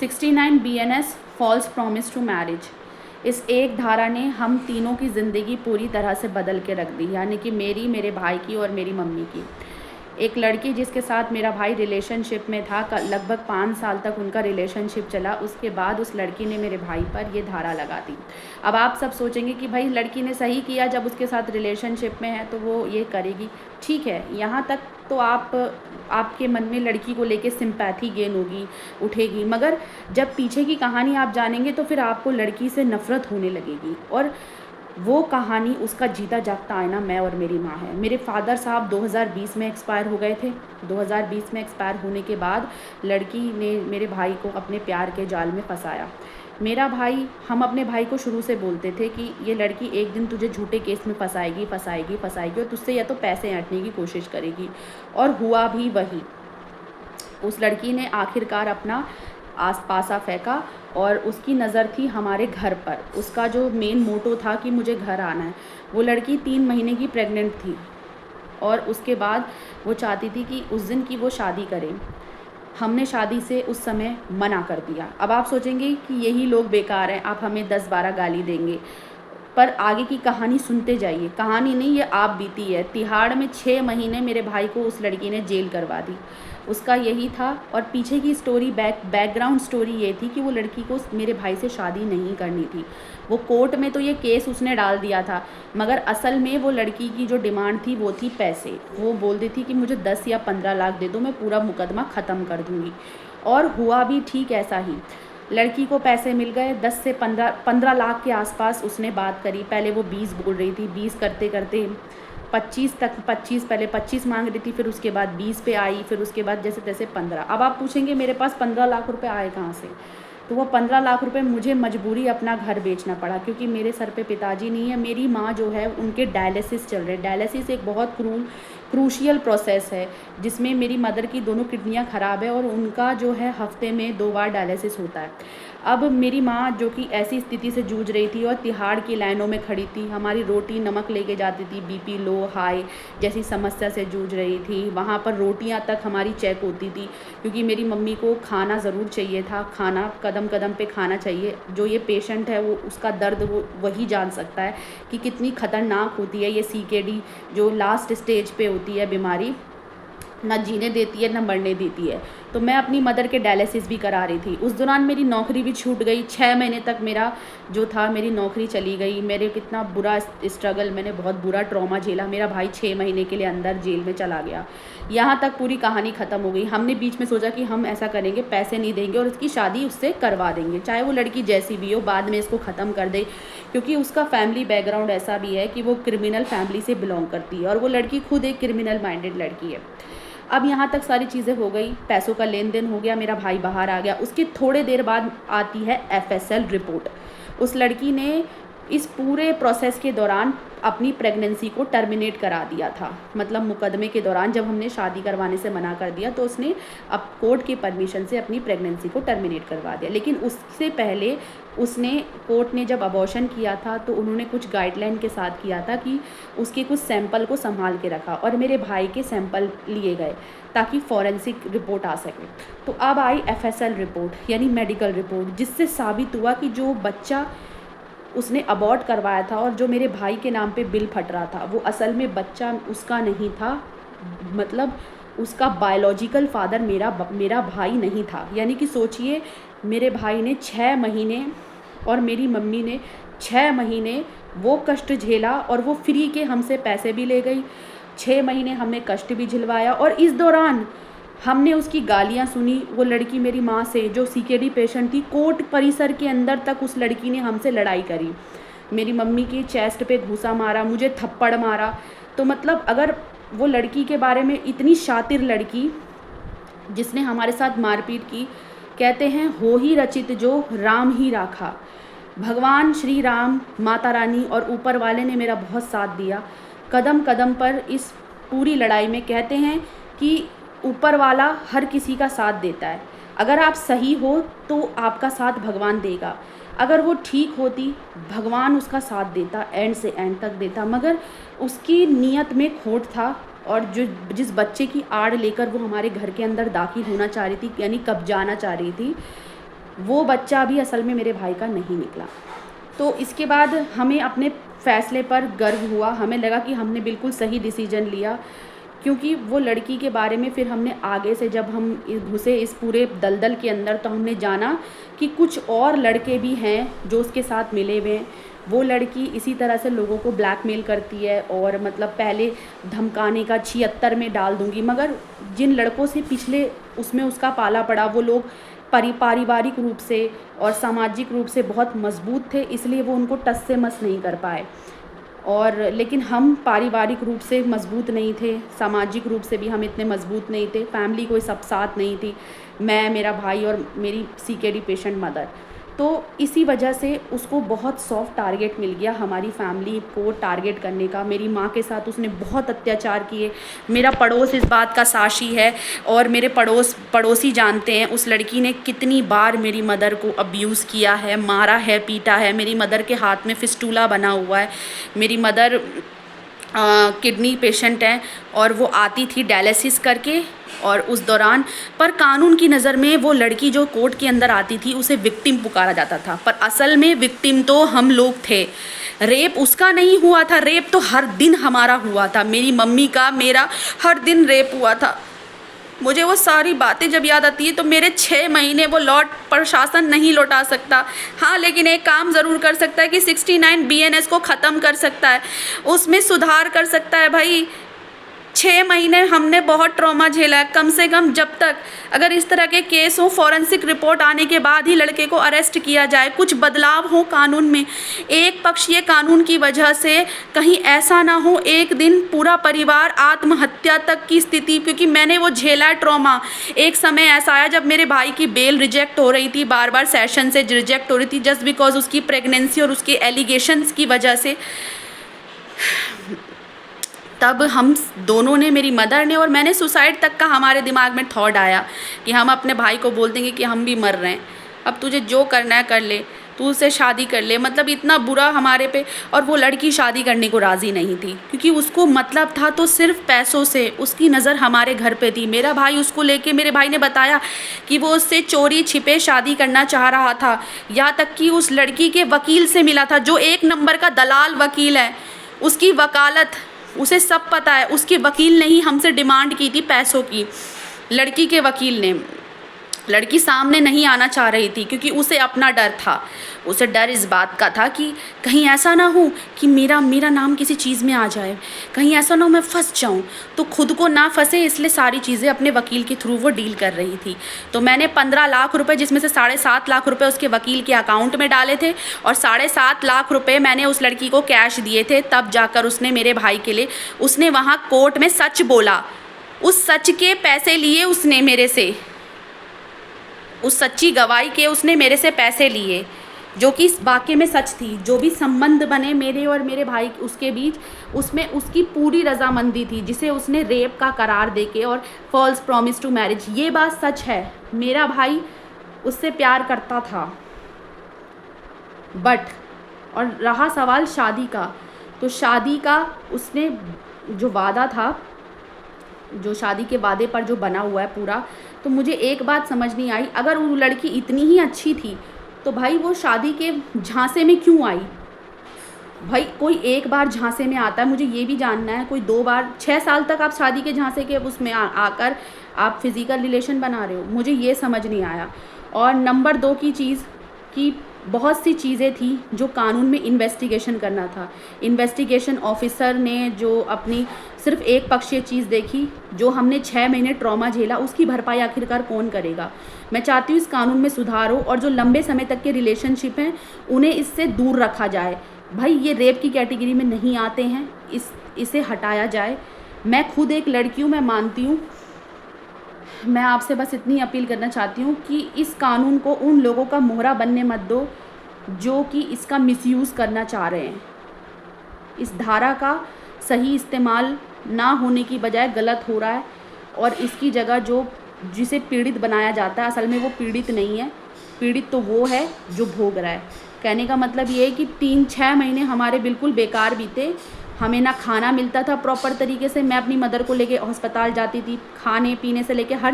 69 BNS false promise to marriage. इस एक धारा ने हम तीनों की ज़िंदगी पूरी तरह से बदल के रख दी, यानी कि मेरी, मेरे भाई की और मेरी मम्मी की। एक लड़की जिसके साथ मेरा भाई रिलेशनशिप में था, लगभग 5 साल तक उनका रिलेशनशिप चला। उसके बाद उस लड़की ने मेरे भाई पर ये धारा लगा दी। अब आप सब सोचेंगे कि भाई लड़की ने सही किया, जब उसके साथ रिलेशनशिप में है तो वो ये करेगी। ठीक है, यहाँ तक तो आपके मन में लड़की को लेके सिंपैथी गेन होगी, उठेगी, मगर जब पीछे की कहानी आप जानेंगे तो फिर आपको लड़की से नफ़रत होने लगेगी। और वो कहानी, उसका जीता जागता आईना मैं और मेरी माँ है। मेरे फादर साहब 2020 में एक्सपायर हो गए थे। 2020 में एक्सपायर होने के बाद लड़की ने मेरे भाई को अपने प्यार के जाल में फंसाया। मेरा भाई, हम अपने भाई को शुरू से बोलते थे कि ये लड़की एक दिन तुझे झूठे केस में फंसाएगी फंसाएगी फंसाएगी और तुझसे या तो पैसे ऐंठने की कोशिश करेगी। और हुआ भी वही। उस लड़की ने आखिरकार अपना पासा फेंका और उसकी नज़र थी हमारे घर पर। उसका जो मेन मोटो था कि मुझे घर आना है। वो लड़की 3 महीने की प्रेग्नेंट थी और उसके बाद वो चाहती थी कि उस दिन की वो शादी करें। हमने शादी से उस समय मना कर दिया। अब आप सोचेंगे कि यही लोग बेकार हैं, आप हमें 10-12 गाली देंगे, पर आगे की कहानी सुनते जाइए। कहानी नहीं, ये आप बीती है। तिहाड़ में 6 महीने मेरे भाई को उस लड़की ने जेल करवा दी। उसका यही था। और पीछे की स्टोरी, बैकग्राउंड स्टोरी ये थी कि वो लड़की को मेरे भाई से शादी नहीं करनी थी। वो कोर्ट में तो ये केस उसने डाल दिया था, मगर असल में वो लड़की की जो डिमांड थी वो थी पैसे। वो बोलती थी कि मुझे 10 या 15 लाख दे दो, मैं पूरा मुकदमा ख़त्म कर दूँगी। और हुआ भी ठीक ऐसा ही। लड़की को पैसे मिल गए। 10 से 15 लाख के आसपास उसने बात करी। पहले वो 20 बोल रही थी, 20 करते करते 25 तक, 25 पहले 25 मांग रही थी, फिर उसके बाद 20 पे आई, फिर उसके बाद जैसे तैसे 15। अब आप पूछेंगे मेरे पास 15 लाख रुपए आए कहाँ से? तो वो 15 लाख रुपए मुझे मजबूरी अपना घर बेचना पड़ा, क्योंकि मेरे सर पे पिताजी नहीं है। मेरी माँ जो है उनके डायलिसिस चल रहे। डायलिसिस एक बहुत क्रूशियल प्रोसेस है, जिसमें मेरी मदर की दोनों किडनियाँ ख़राब है और उनका जो है हफ्ते में 2 बार डायलिसिस होता है। अब मेरी माँ जो कि ऐसी स्थिति से जूझ रही थी और तिहाड़ की लाइनों में खड़ी थी, हमारी रोटी नमक लेके जाती थी, बीपी लो हाई जैसी समस्या से जूझ रही थी। वहाँ पर रोटियाँ तक हमारी चेक होती थी, क्योंकि मेरी मम्मी को खाना ज़रूर चाहिए था। खाना कदम कदम पे खाना चाहिए। जो ये पेशेंट है वो, उसका दर्द वो वही जान सकता है कि कितनी ख़तरनाक होती है ये CKD, जो लास्ट स्टेज पे होती है बीमारी, ना जीने देती है ना मरने देती है। तो मैं अपनी मदर के डायलिसिस भी करा रही थी। उस दौरान मेरी नौकरी भी छूट गई। 6 महीने तक मेरा जो था, मेरी नौकरी चली गई। मेरे कितना बुरा स्ट्रगल, मैंने बहुत बुरा ट्रॉमा झेला। मेरा भाई 6 महीने के लिए अंदर जेल में चला गया। यहाँ तक पूरी कहानी ख़त्म हो गई। हमने बीच में सोचा कि हम ऐसा करेंगे, पैसे नहीं देंगे और उसकी शादी उससे करवा देंगे, चाहे वो लड़की जैसी भी हो, बाद में इसको ख़त्म कर दे, क्योंकि उसका फैमिली बैकग्राउंड ऐसा भी है कि वो क्रिमिनल फैमिली से बिलोंग करती है और वो लड़की खुद एक क्रिमिनल माइंडेड लड़की है। अब यहाँ तक सारी चीज़ें हो गई, पैसों का लेन देन हो गया, मेरा भाई बाहर आ गया। उसके थोड़े देर बाद आती है FSL रिपोर्ट। उस लड़की ने इस पूरे प्रोसेस के दौरान अपनी प्रेगनेंसी को टर्मिनेट करा दिया था। मतलब मुकदमे के दौरान जब हमने शादी करवाने से मना कर दिया, तो उसने अब कोर्ट की परमिशन से अपनी प्रेगनेंसी को टर्मिनेट करवा दिया। लेकिन उससे पहले कोर्ट ने जब अबॉर्शन किया था तो उन्होंने कुछ गाइडलाइन के साथ किया था कि उसके कुछ सैंपल को संभाल के रखा और मेरे भाई के सैंपल लिए गए ताकि फॉरेंसिक रिपोर्ट आ सके। तो अब आई FSL रिपोर्ट, यानी मेडिकल रिपोर्ट, जिससे साबित हुआ कि जो बच्चा उसने अबॉर्ट करवाया था और जो मेरे भाई के नाम पे बिल फट रहा था, वो असल में बच्चा उसका नहीं था। मतलब उसका बायोलॉजिकल फादर मेरा भाई नहीं था। यानी कि सोचिए, मेरे भाई ने 6 महीने और मेरी मम्मी ने 6 महीने वो कष्ट झेला और वो फ्री के हमसे पैसे भी ले गई। 6 महीने हमने कष्ट भी झिलवाया और इस दौरान हमने उसकी गालियाँ सुनी। वो लड़की मेरी माँ से, जो CKD पेशेंट थी, कोर्ट परिसर के अंदर तक उस लड़की ने हमसे लड़ाई करी। मेरी मम्मी की चेस्ट पे घूसा मारा, मुझे थप्पड़ मारा। तो मतलब अगर वो लड़की के बारे में, इतनी शातिर लड़की जिसने हमारे साथ मारपीट की, कहते हैं हो ही रचित जो राम ही राखा। भगवान श्री राम, माता रानी और ऊपर वाले ने मेरा बहुत साथ दिया कदम कदम पर इस पूरी लड़ाई में। कहते हैं कि ऊपर वाला हर किसी का साथ देता है। अगर आप सही हो तो आपका साथ भगवान देगा। अगर वो ठीक होती, भगवान उसका साथ देता, एंड से एंड तक देता। मगर उसकी नीयत में खोट था और जिस बच्चे की आड़ लेकर वो हमारे घर के अंदर दाखिल होना चाह रही थी, यानी कब्जाना चाह रही थी, वो बच्चा भी असल में मेरे भाई का नहीं निकला। तो इसके बाद हमें अपने फ़ैसले पर गर्व हुआ, हमें लगा कि हमने बिल्कुल सही डिसीजन लिया, क्योंकि वो लड़की के बारे में फिर हमने आगे से जब हम घुसे इस पूरे दलदल के अंदर, तो हमने जाना कि कुछ और लड़के भी हैं जो उसके साथ मिले हुए हैं। वो लड़की इसी तरह से लोगों को ब्लैकमेल करती है और मतलब पहले धमकाने का 76 में डाल दूँगी, मगर जिन लड़कों से पिछले उसमें उसका पाला पड़ा, वो लोग पारिवारिक रूप से और सामाजिक रूप से बहुत मजबूत थे, इसलिए वो उनको टस से मस नहीं कर पाए। और लेकिन हम पारिवारिक रूप से मजबूत नहीं थे, सामाजिक रूप से भी हम इतने मजबूत नहीं थे, फैमिली कोई सब साथ नहीं थी, मैं, मेरा भाई और मेरी सीकेडी पेशेंट मदर। तो इसी वजह से उसको बहुत सॉफ्ट टारगेट मिल गया हमारी फैमिली को टारगेट करने का। मेरी माँ के साथ उसने बहुत अत्याचार किए। मेरा पड़ोस इस बात का साक्षी है और मेरे पड़ोसी जानते हैं उस लड़की ने कितनी बार मेरी मदर को अब्यूज़ किया है, मारा है, पीटा है। मेरी मदर के हाथ में फिस्टूला बना हुआ है। मेरी मदर किडनी पेशेंट हैं और वो आती थी डायलिसिस करके, और उस दौरान पर कानून की नज़र में वो लड़की जो कोर्ट के अंदर आती थी उसे विक्टिम पुकारा जाता था, पर असल में विक्टिम तो हम लोग थे। रेप उसका नहीं हुआ था, रेप तो हर दिन हमारा हुआ था, मेरी मम्मी का, मेरा हर दिन रेप हुआ था। मुझे वो सारी बातें जब याद आती है तो मेरे 6 महीने वो प्रशासन नहीं लौटा सकता। हाँ, लेकिन एक काम ज़रूर कर सकता है कि 69 BNS को ख़त्म कर सकता है, उसमें सुधार कर सकता है। भाई 6 महीने हमने बहुत ट्रॉमा झेला है। कम से कम जब तक अगर इस तरह के केस हो, फॉरेंसिक रिपोर्ट आने के बाद ही लड़के को अरेस्ट किया जाए, कुछ बदलाव हो कानून में। एक पक्षीय कानून की वजह से कहीं ऐसा ना हो एक दिन पूरा परिवार आत्महत्या तक की स्थिति, क्योंकि मैंने वो झेला है ट्रॉमा। एक समय ऐसा आया जब मेरे भाई की बेल रिजेक्ट हो रही थी, बार बार सेशन से रिजेक्ट हो रही थी, जस्ट बिकॉज उसकी प्रेगनेंसी और उसके एलिगेशंस की वजह से। तब हम दोनों ने, मेरी मदर ने और मैंने, सुसाइड तक का हमारे दिमाग में थॉट आया कि हम अपने भाई को बोल देंगे कि हम भी मर रहे हैं, अब तुझे जो करना है कर ले, तू उससे शादी कर ले। मतलब इतना बुरा हमारे पे। और वो लड़की शादी करने को राज़ी नहीं थी, क्योंकि उसको मतलब था तो सिर्फ पैसों से, उसकी नज़र हमारे घर पे थी। मेरा भाई उसको लेके, मेरे भाई ने बताया कि वो उससे चोरी छिपे शादी करना चाह रहा था, यहाँ तक कि उस लड़की के वकील से मिला था जो 1 नंबर का दलाल वकील है। उसकी वकालत उसे सब पता है। उसके वकील ने ही हमसे डिमांड की थी पैसों की। लड़की के वकील ने, लड़की सामने नहीं आना चाह रही थी क्योंकि उसे अपना डर था। उसे डर इस बात का था कि कहीं ऐसा ना हो कि मेरा नाम किसी चीज़ में आ जाए, कहीं ऐसा ना हो मैं फंस जाऊं, तो खुद को ना फंसे, इसलिए सारी चीज़ें अपने वकील के थ्रू वो डील कर रही थी। तो मैंने 15 लाख रुपए, जिसमें से 7.5 लाख रुपए उसके वकील के अकाउंट में डाले थे और 7.5 लाख रुपए मैंने उस लड़की को कैश दिए थे। तब जाकर उसने मेरे भाई के लिए, उसने वहाँ कोर्ट में सच बोला। उस सच के पैसे लिए उसने मेरे से, उस सच्ची गवाही के उसने मेरे से पैसे लिए, जो कि वाकई में सच थी। जो भी संबंध बने मेरे और मेरे भाई उसके बीच, उसमें उसकी पूरी रजामंदी थी, जिसे उसने रेप का करार देके और फॉल्स प्रॉमिस टू मैरिज। ये बात सच है, मेरा भाई उससे प्यार करता था। बट और रहा सवाल शादी का, तो शादी का उसने जो वादा था, जो शादी के वादे पर जो बना हुआ है पूरा, तो मुझे एक बात समझ नहीं आई, अगर वो लड़की इतनी ही अच्छी थी तो भाई वो शादी के झांसे में क्यों आई? भाई कोई एक बार झांसे में आता है, मुझे ये भी जानना है, कोई 2 बार, 6 साल तक आप शादी के झांसे के उसमें आकर आप फिज़िकल रिलेशन बना रहे हो, मुझे ये समझ नहीं आया। और नंबर 2 की चीज़ कि बहुत सी चीज़ें थी जो कानून में इन्वेस्टिगेशन करना था। इन्वेस्टिगेशन ऑफिसर ने जो अपनी सिर्फ एक पक्षीय चीज़ देखी, जो हमने 6 महीने ट्रॉमा झेला, उसकी भरपाई आखिरकार कौन करेगा? मैं चाहती हूँ इस कानून में सुधार हो और जो लंबे समय तक के रिलेशनशिप हैं उन्हें इससे दूर रखा जाए। भाई ये रेप की कैटेगरी में नहीं आते हैं, इसे हटाया जाए। मैं खुद एक लड़की हूँ, मैं मानती हूँ। मैं आपसे बस इतनी अपील करना चाहती हूँ कि इस कानून को उन लोगों का मोहरा बनने मत दो जो कि इसका मिसयूज़ करना चाह रहे हैं। इस धारा का सही इस्तेमाल ना होने की बजाय गलत हो रहा है, और इसकी जगह जिसे पीड़ित बनाया जाता है, असल में वो पीड़ित नहीं है, पीड़ित तो वो है जो भोग रहा है। कहने का मतलब ये है कि 3-6 महीने हमारे बिल्कुल बेकार बीते। हमें ना खाना मिलता था प्रॉपर तरीके से। मैं अपनी मदर को लेके अस्पताल जाती थी, खाने पीने से लेके हर